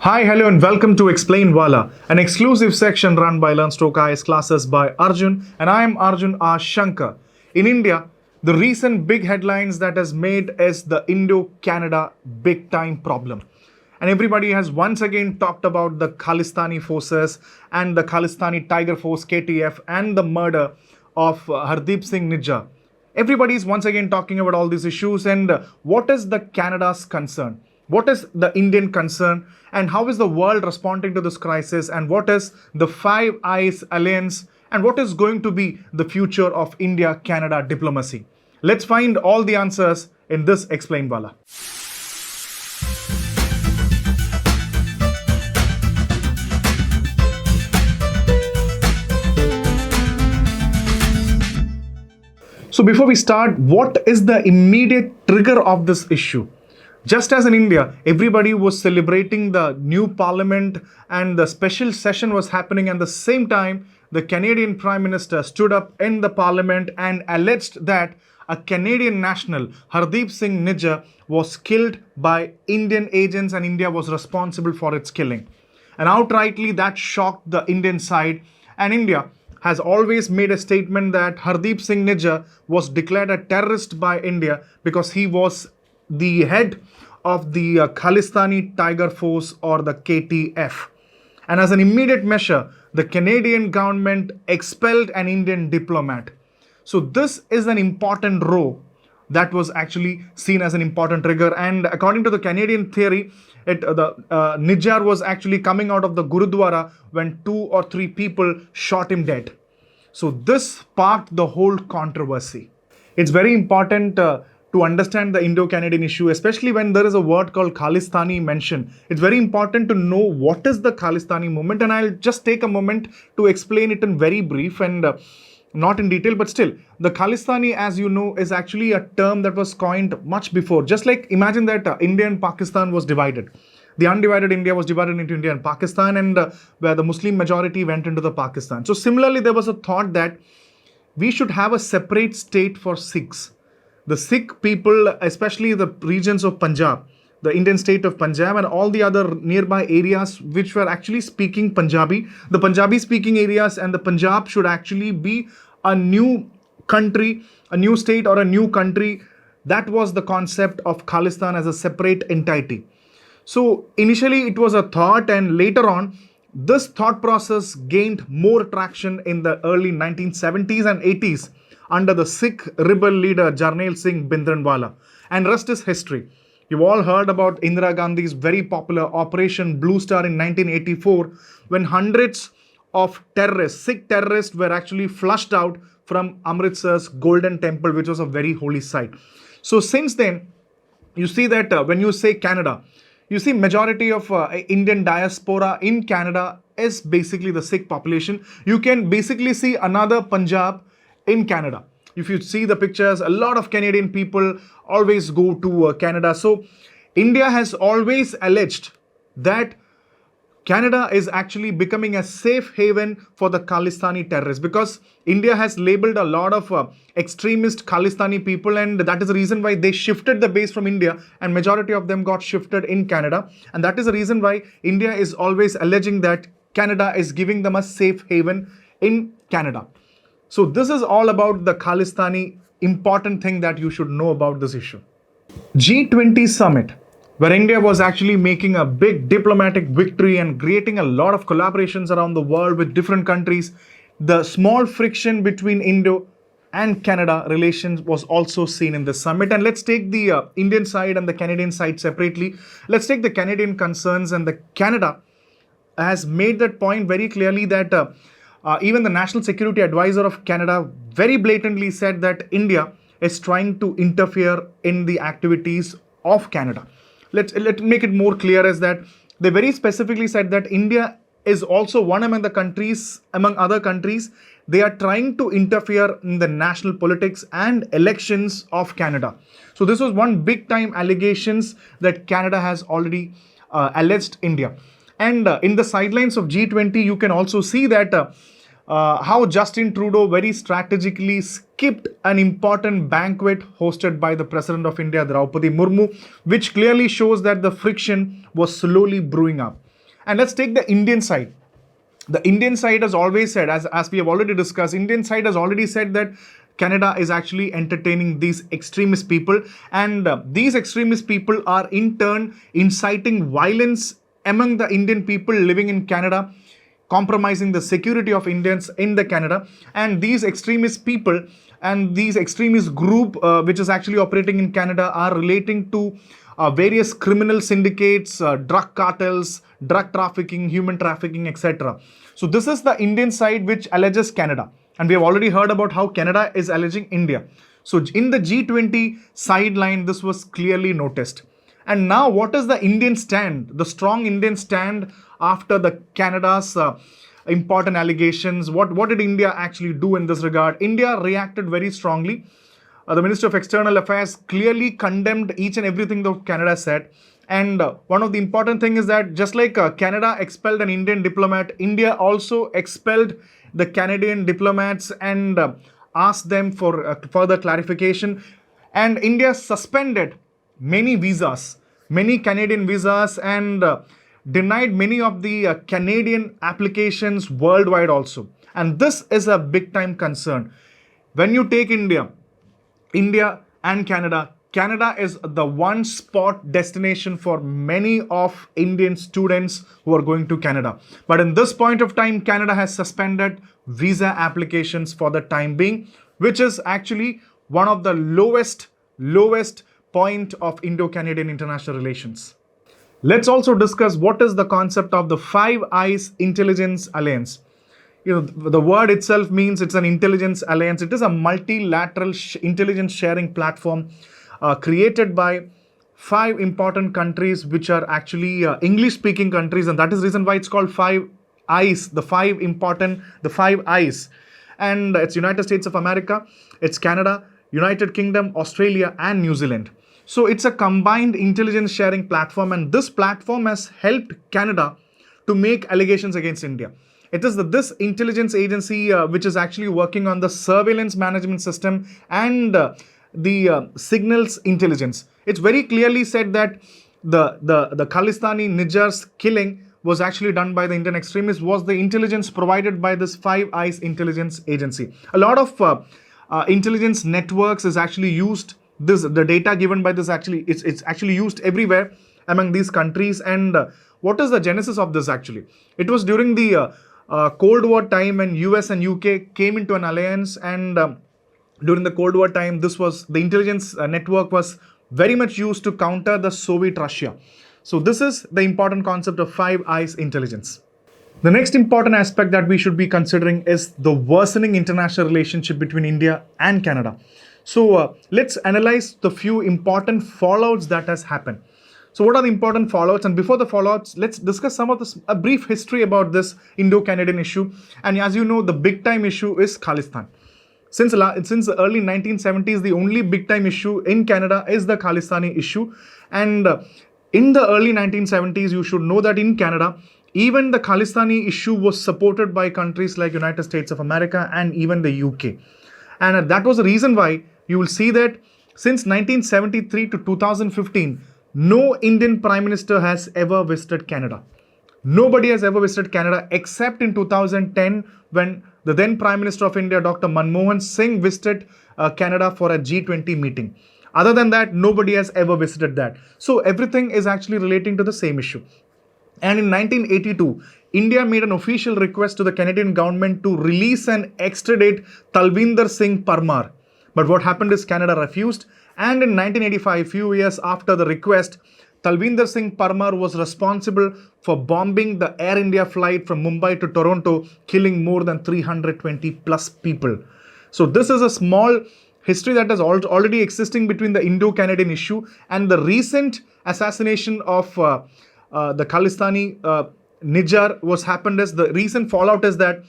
Hi, hello, and welcome to Explainwallah, an exclusive section run by LearnStroke IAS classes by Arjun, and I am Arjun R Shankar. In India, the recent big headlines that has made is the Indo-Canada big-time problem. And everybody has once again talked about the Khalistani forces and the Khalistani Tiger Force KTF and the murder of Hardeep Singh Nijjar. Everybody is once again talking about all these issues and what is the Canada's concern? What is the Indian concern and how is the world responding to this crisis and what is the Five Eyes Alliance and what is going to be the future of India-Canada diplomacy? Let's find all the answers in this Explainwallah. So before we start, what is the immediate trigger of this issue? Just as in India, everybody was celebrating the new parliament and the special session was happening at the same time, the Canadian Prime Minister stood up in the parliament and alleged that a Canadian national, Hardeep Singh Nijjar, was killed by Indian agents and India was responsible for its killing. And outrightly that shocked the Indian side, and India has always made a statement that Hardeep Singh Nijjar was declared a terrorist by India because he was the head of the Khalistani Tiger Force or the KTF. And as an immediate measure, the Canadian government expelled an Indian diplomat. So this is an important row that was actually seen as an important trigger. And according to the Canadian theory, Nijjar was actually coming out of the Gurudwara when 2 or 3 people shot him dead. So this sparked the whole controversy. It's very important to understand the Indo-Canadian issue, especially when there is a word called Khalistani mentioned. It's very important to know what is the Khalistani movement, and I'll just take a moment to explain it in very brief and not in detail, but still, the Khalistani, as you know, is actually a term that was coined much before. Just like imagine that India and Pakistan was divided. The undivided India was divided into India and Pakistan, and where the Muslim majority went into the Pakistan. So similarly, there was a thought that we should have a separate state for Sikhs. The Sikh people, especially the regions of Punjab, the Indian state of Punjab and all the other nearby areas which were actually speaking Punjabi, the Punjabi speaking areas and the Punjab should actually be a new country, a new state or a new country. That was the concept of Khalistan as a separate entity. So initially it was a thought, and later on this thought process gained more traction in the early 1970s and 80s under the Sikh rebel leader Jarnail Singh Bhindranwala, and rest is history. You've all heard about Indira Gandhi's very popular Operation Blue Star in 1984, when hundreds of terrorists, Sikh terrorists, were actually flushed out from Amritsar's Golden Temple, which was a very holy site. So since then, you see that when you say Canada, you see majority of Indian diaspora in Canada is basically the Sikh population. You can basically see another Punjab in Canada. If you see the pictures, a lot of Canadian people always go to Canada. So India has always alleged that Canada is actually becoming a safe haven for the Khalistani terrorists, because India has labeled a lot of extremist Khalistani people, and that is the reason why they shifted the base from India, and majority of them got shifted in Canada. And that is the reason why India is always alleging that Canada is giving them a safe haven in Canada. So this is all about the Khalistani important thing that you should know about this issue. G20 summit, where India was actually making a big diplomatic victory and creating a lot of collaborations around the world with different countries. The small friction between Indo and Canada relations was also seen in this summit. And let's take the Indian side and the Canadian side separately. Let's take the Canadian concerns, and the Canada has made that point very clearly that even the National Security Advisor of Canada very blatantly said that India is trying to interfere in the activities of Canada. Let's make it more clear as that they very specifically said that India is also one among the countries, among other countries, they are trying to interfere in the national politics and elections of Canada. So this was one big time allegations that Canada has already alleged India. And in the sidelines of G20, you can also see that how Justin Trudeau very strategically skipped an important banquet hosted by the President of India, Draupadi Murmu, which clearly shows that the friction was slowly brewing up. And let's take the Indian side. The Indian side has always said, as we have already discussed, Indian side has already said that Canada is actually entertaining these extremist people, and these extremist people are in turn inciting violence among the Indian people living in Canada, compromising the security of Indians in the Canada. And these extremist people and these extremist group which is actually operating in Canada are relating to various criminal syndicates, drug cartels, drug trafficking, human trafficking, etc. So this is the Indian side which alleges Canada. And we have already heard about how Canada is alleging India. So in the G20 sideline, this was clearly noticed. And now what is the Indian stand, the strong Indian stand after the Canada's important allegations? What did India actually do in this regard? India reacted very strongly. The Minister of External Affairs clearly condemned each and everything that Canada said. And one of the important things is that just like Canada expelled an Indian diplomat, India also expelled the Canadian diplomats and asked them for further clarification. And India suspended many visas, many Canadian visas, and denied many of the Canadian applications worldwide also. And this is a big time concern. When you take India and Canada, Canada is the one spot destination for many of Indian students who are going to Canada. But in this point of time, Canada has suspended visa applications for the time being, which is actually one of the lowest point of Indo-Canadian international relations. Let's also discuss what is the concept of the Five Eyes Intelligence Alliance. The word itself means it's an intelligence alliance. It is a multilateral intelligence sharing platform created by 5 important countries which are actually English speaking countries, and that is the reason why it's called Five Eyes, the five eyes. And it's United States of America, it's Canada, United Kingdom, Australia, and New Zealand. So it's a combined intelligence sharing platform, and this platform has helped Canada to make allegations against India. It is this intelligence agency which is actually working on the surveillance management system and the signals intelligence. It's very clearly said that the Khalistani Nijar's killing was actually done by the Indian extremists, was the intelligence provided by this Five Eyes intelligence agency. A lot of intelligence networks is actually used. The data given by this it's actually used everywhere among these countries. And what is the genesis of this actually? It was during the Cold War time when US and UK came into an alliance, and during the Cold War time, the intelligence network was very much used to counter the Soviet Russia. So this is the important concept of Five Eyes intelligence. The next important aspect that we should be considering is the worsening international relationship between India and Canada. So let's analyze the few important fallouts that has happened. So what are the important fallouts? And before the fallouts, let's discuss a brief history about this Indo-Canadian issue. And as you know, the big time issue is Khalistan. Since the early 1970s, the only big time issue in Canada is the Khalistani issue. And in the early 1970s, you should know that in Canada, even the Khalistani issue was supported by countries like United States of America and even the UK. And that was the reason why you will see that since 1973 to 2015, no Indian Prime Minister has ever visited Canada. Nobody has ever visited Canada except in 2010 when the then Prime Minister of India, Dr. Manmohan Singh, visited Canada for a G20 meeting. Other than that, nobody has ever visited that. So everything is actually relating to the same issue. And in 1982, India made an official request to the Canadian government to release and extradite Talvinder Singh Parmar. But what happened is Canada refused. And in 1985, few years after the request, Talvinder Singh Parmar was responsible for bombing the Air India flight from Mumbai to Toronto, killing more than 320 plus people. So this is a small history that is already existing between the Indo-Canadian issue and the recent assassination of the Khalistani Nijar was happened as the recent fallout is that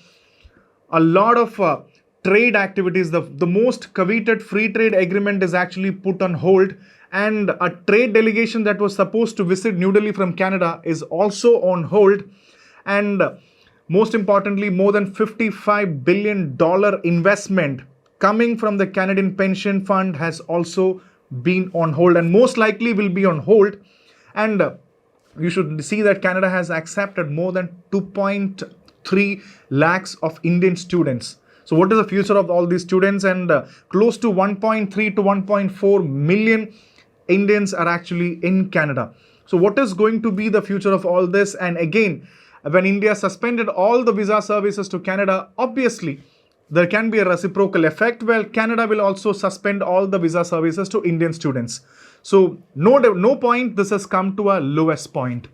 a lot of trade activities, the most coveted free trade agreement is actually put on hold, and a trade delegation that was supposed to visit New Delhi from Canada is also on hold. And most importantly, more than $55 billion investment coming from the Canadian Pension Fund has also been on hold and most likely will be on hold. And you should see that Canada has accepted more than 2.3 lakhs of Indian students. So what is the future of all these students? And close to 1.3 to 1.4 million Indians are actually in Canada. So what is going to be the future of all this? And again, when India suspended all the visa services to Canada, obviously there can be a reciprocal effect. Well, Canada will also suspend all the visa services to Indian students. So no point, this has come to a lowest point.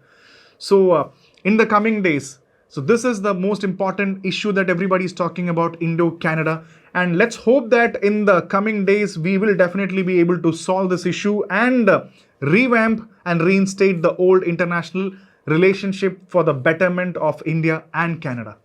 So in the coming days, so this is the most important issue that everybody is talking about, Indo-Canada. And let's hope that in the coming days, we will definitely be able to solve this issue and revamp and reinstate the old international relationship for the betterment of India and Canada.